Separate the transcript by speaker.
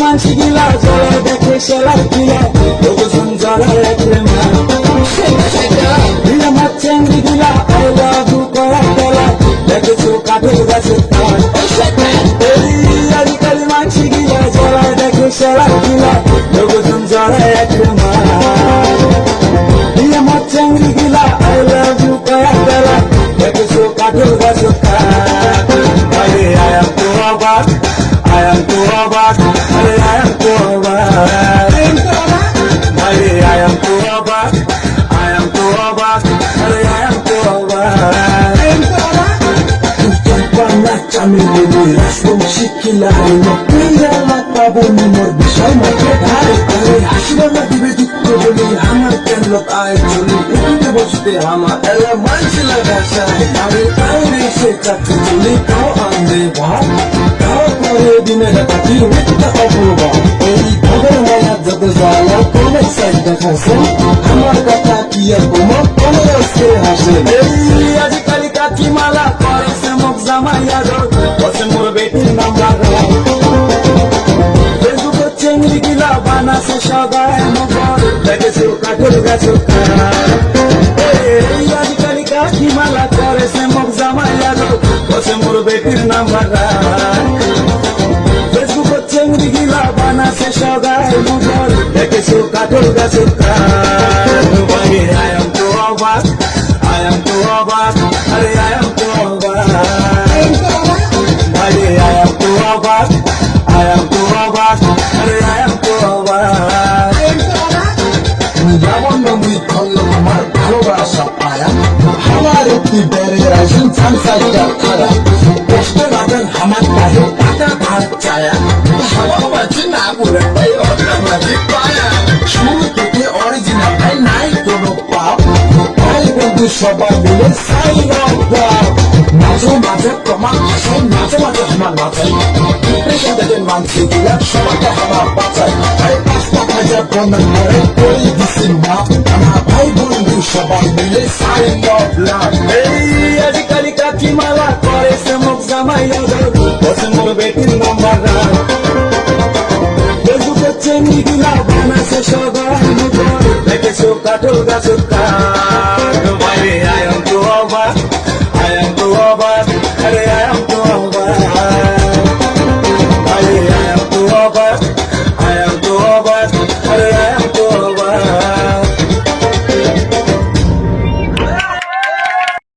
Speaker 1: মানসি গিলা জলে দেখে সেলাই গিলা লোকজন জলে রাখলে মা আমার চেঙ্গি গিলা আই লাভ ইউ করা গেলা দেখেছো কাঠের গাছের তার আজকাল মানসি গিলা জলে দেখে সেলাই গিলা লোকজন জলে রাখলে মা আমার চেঙ্গি গিলা আই লাভ ইউ করা গেলা দেখেছো কাঠের গাছের তার আরে আয়াম তো অবাক আয়াম তো অবাক আরে আয়াম তো অবাক আরে আয়াম তো অবাক আয়াম তো অবাক আরে আয়াম তো অবাক আমি বলি রাসম শিখিলা পাবো মোর বিষয় মাকে হাসিবালা দিবে দুঃখ বলি আমার কেন আয় চলি উঠতে বসতে আমার এলা মানসি লাগাছা আমি আইনে সে চাকরি চলি তাও আনবে ভাব তাও করে দিনে রাখি মিথ্যা অপূর্ব এই ভগের মায়া যত জ্বালা কোনে সাইড দেখাছে আমার কথা কি আর তোমার কোনে আসছে হাসে এই আজকালি কাকি মালা করেছে মুখ জামাইয়া বসে মোর বেটির নাম লাগা ফেসবুকে চেঙ্গি গিলা বানাছে সবাই মোবাইল দেখেছো কাঠের গাছের এই আজকালি কাকি মালা করেছে মুখ জামাইয়া বসে মোর বেটির নাম লাগা ফেসবুকে চেঙ্গি গিলা বানাছে সবাই মোবাইল দেখেছো কাঠের গাছের I am too অবাক I am too অবাক আরে I am too অবাক আরে I am too অবাক I am too অবাক আরে I am too অবাক যেমন নবী ধরল তোমার ভালোবাসা পায়া আমার একটি বেড়ে আসেন সানসাইটা খারা কষ্ট লাগেন আমার পায়ে টাকা ভাত চায়া ভালোবাসি না বলে তাই অর্ডার পায়া শুরু থেকে অরিজিনাল তাই নাই কোনো পাপ তাই বন্ধু সবাই মিলে সাইন অফ মাঝে মাঝে প্রমাণ আসে মাঝে মাঝে আমার মাথায় ডিপ্রেশন দেখেন মানসি দিলা সবাইকে আমার বাঁচায় তাই ৫,০০০ বন্ধন করে করি দিছি মাপ আমার ভাই বন্ধু সবাই মিলে সাইন অফ লাভ এই আজকালি কাকি মালা করেছে মুখ জামাইয়া বসে মোর বেটির নাম্বার ফেসবুকে চেঙ্গি গিলা বানাছে সবাই মোবাইল দেখেছো কাঠের গাছের কাঠ বাইরে I am too অবাক I am too অবাক আরে I am too অবাক আরে I am too অবাক